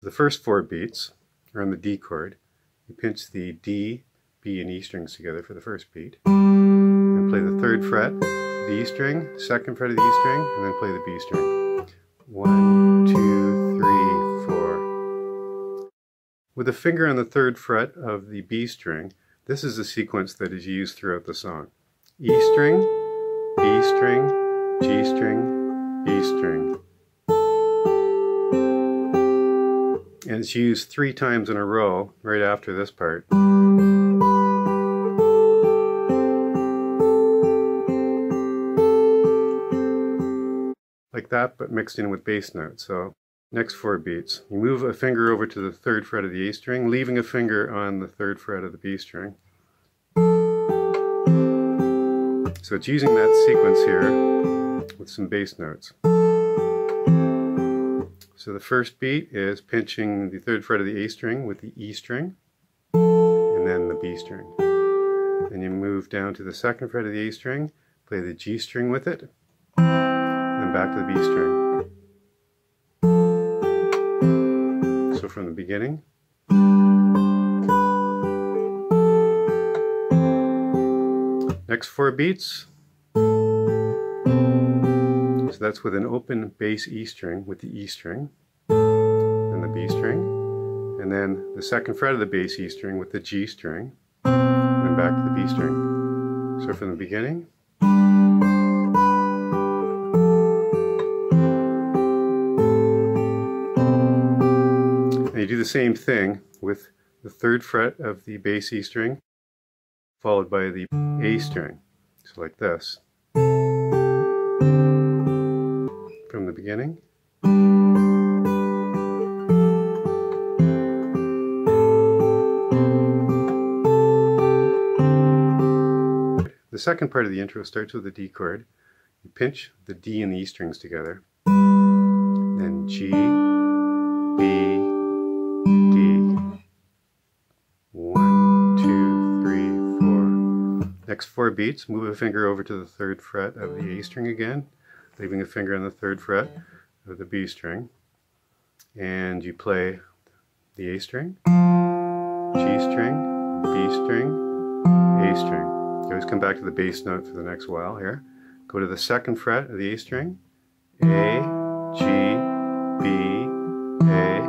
The first 4 beats are on the D chord. You pinch the D, B, and E strings together for the first beat, and play the 3rd fret, the E string, 2nd fret of the E string, and then play the B string. 1, 2, 3, 4. With a finger on the 3rd fret of the B string, this is a sequence that is used throughout the song. E string, B string, G string, B string. And it's used 3 times in a row right after this part. Like that, but mixed in with bass notes. So next 4 beats. You move a finger over to the 3rd fret of the A string, leaving a finger on the 3rd fret of the B string. So it's using that sequence here with some bass notes. So the first beat is pinching the 3rd fret of the A string with the E string, and then the B string. Then you move down to the 2nd fret of the A string, play the G string with it, and back to the B string. So from the beginning. Next 4 beats. So that's with an open bass E string with the E string and the B string, and then the 2nd fret of the bass E string with the G string, and then back to the B string. So from the beginning. And you do the same thing with the 3rd fret of the bass E string followed by the A string. So like this. From the beginning. The second part of the intro starts with the D chord. You pinch the D and the E strings together. Then G, B, D. 1, 2, 3, 4. Next 4 beats, move a finger over to the 3rd fret of the A string again, leaving a finger on the 3rd fret of the B string, and you play the A string, G string, B string, A string. You always come back to the bass note for the next while here. Go to the 2nd fret of the A string, A, G, B, A,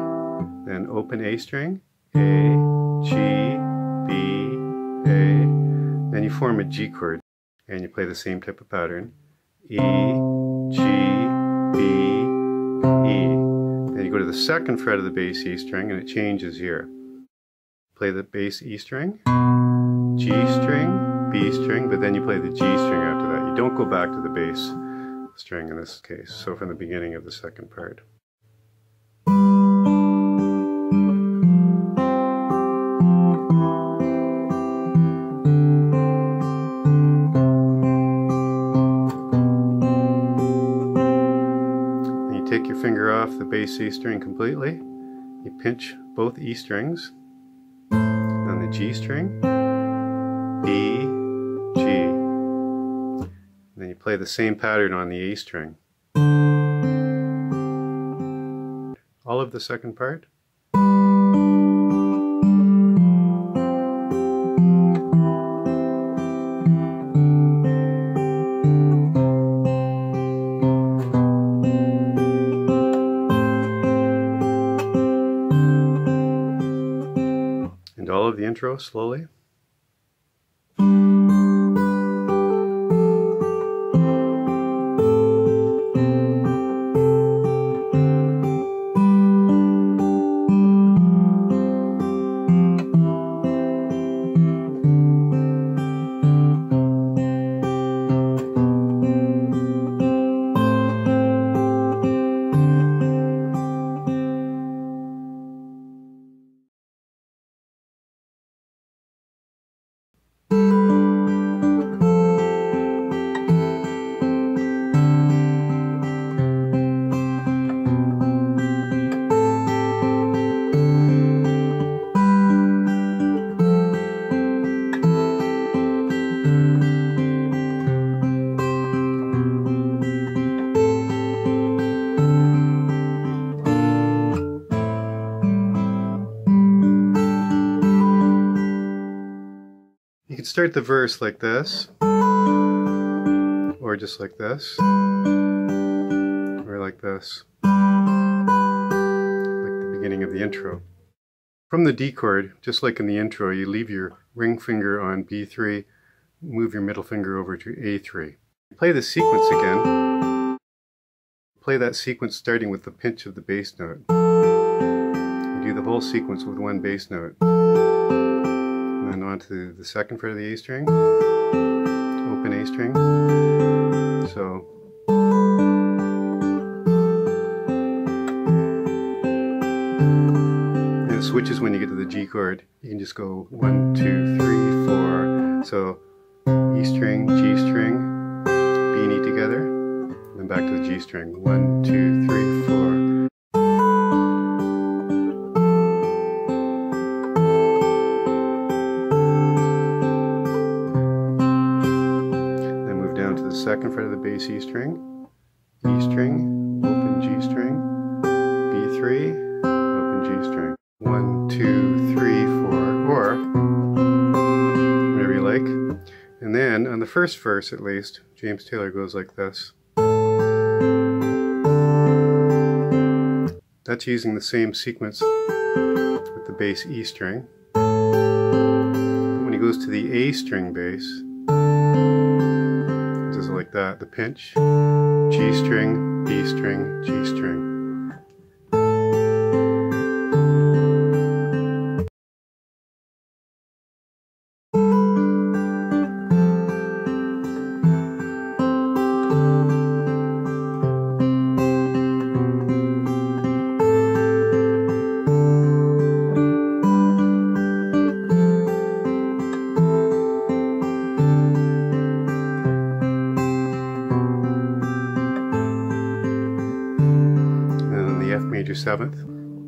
then open A string, A, G, B, A, then you form a G chord, and you play the same type of pattern, E, G, B, E. Then you go to the 2nd fret of the bass E string and it changes here. Play the bass E string, G string, B string, but then you play the G string after that. You don't go back to the bass string in this case. So from the beginning of the 2nd part. Take your finger off the bass E string completely. You pinch both E strings on the G string, B, G. And then you play the same pattern on the A string. All of the 2nd part. And all of the intro slowly. start the verse like this, or just like this, or like this, like the beginning of the intro. From the D chord, just like in the intro, you leave your ring finger on B3, move your middle finger over to A3. Play the sequence again. Play that sequence starting with the pinch of the bass note. You do the whole sequence with one bass note. And then on to the second fret of the A string, open A string. So and it switches when you get to the G chord. You can just go 1, 2, 3, 4. So E string, G string, B and E together, then back to the G string. 1, 2, 3, 4. Then move down to the second fret of the bass E string, open G string, B3, open G string. 1, 2, 3, 4, or whatever you like. And then, on the first verse at least, James Taylor goes like this. That's using the same sequence with the bass E string. When he goes to the A string bass, it does it like that, the pinch, G string, B string, G string. F major 7th,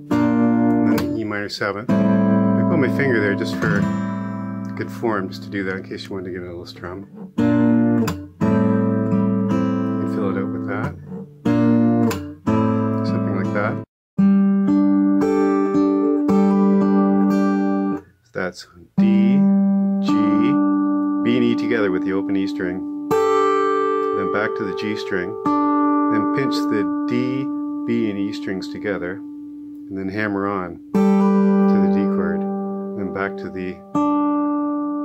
and then the E minor 7th. I put my finger there just for good form, just to do that in case you wanted to give it a little strum. You can fill it out with that. Something like that. So that's D, G, B and E together with the open E string. Then back to the G string. Then pinch the D, B and E strings together, and then hammer on to the D chord, then back to the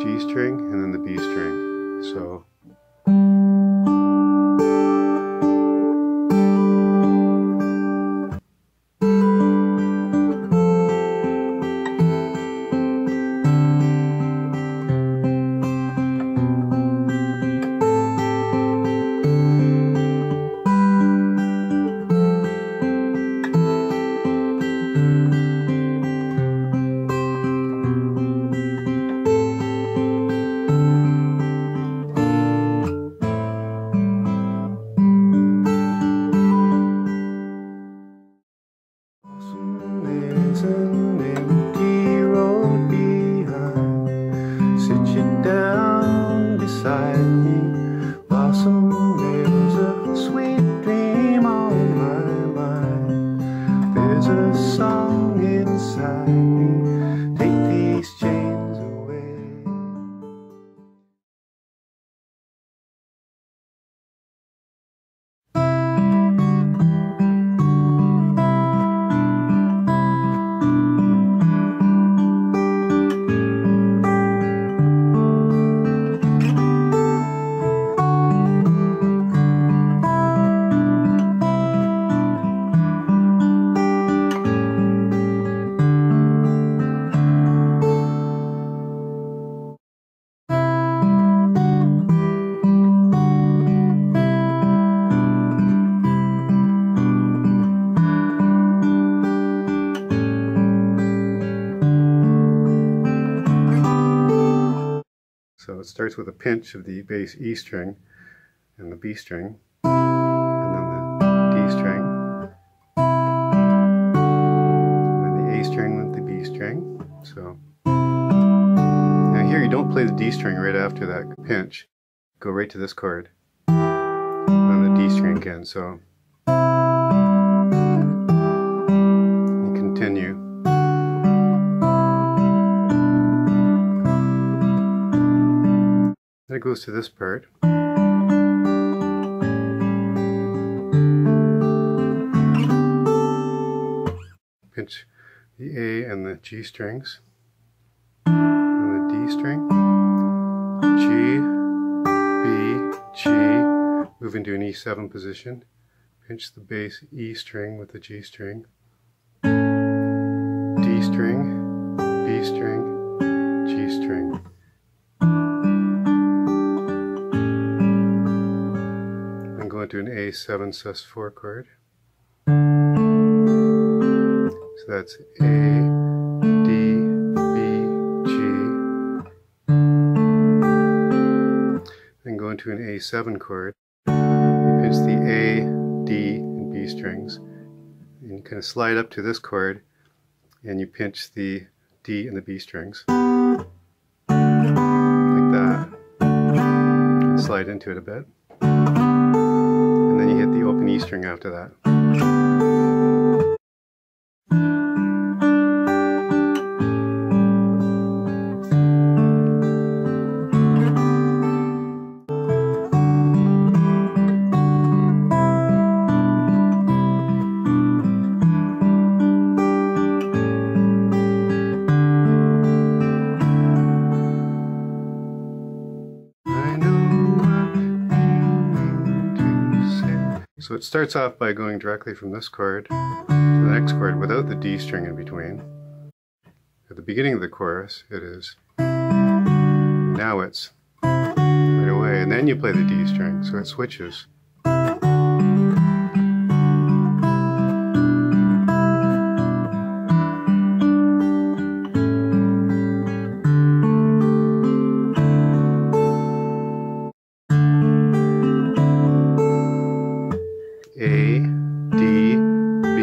G string, and then the B string. So there's an empty road behind. Sit you down beside me. Blossom, there's a sweet dream on my mind. There's a song inside me. Take these chains away. So it starts with a pinch of the bass E string and the B string, and then the D string, and then the A string with the B string. So now here you don't play the D string right after that pinch. Go right to this chord, and then the D string again. So you continue. goes to this part. Pinch the A and the G strings, and the D string, G, B, G, move into an E7 position, pinch the bass E string with the G string, D string, B string, G string. Then go into an A7 sus4 chord. So that's A, D, B, G. Then go into an A7 chord. You pinch the A, D, and B strings. And you kind of slide up to this chord, and you pinch the D and the B strings. Like that. And slide into it a bit. And then you hit the open E string after that. So it starts off by going directly from this chord to the next chord without the D string in between. At the beginning of the chorus it is, now it's right away, and then you play the D string, so it switches. A, D, B,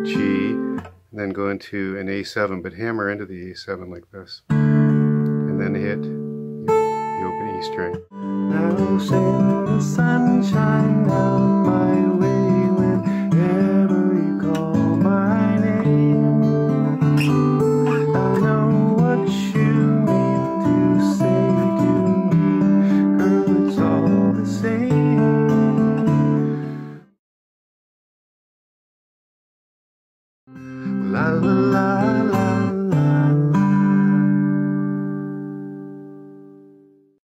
G, and then go into an A7, but hammer into the A7 like this, and then hit the open E string. Now send the sunshine down my way whenever you call my name. I know what you mean to say to me, girl, it's all the same. La la la la.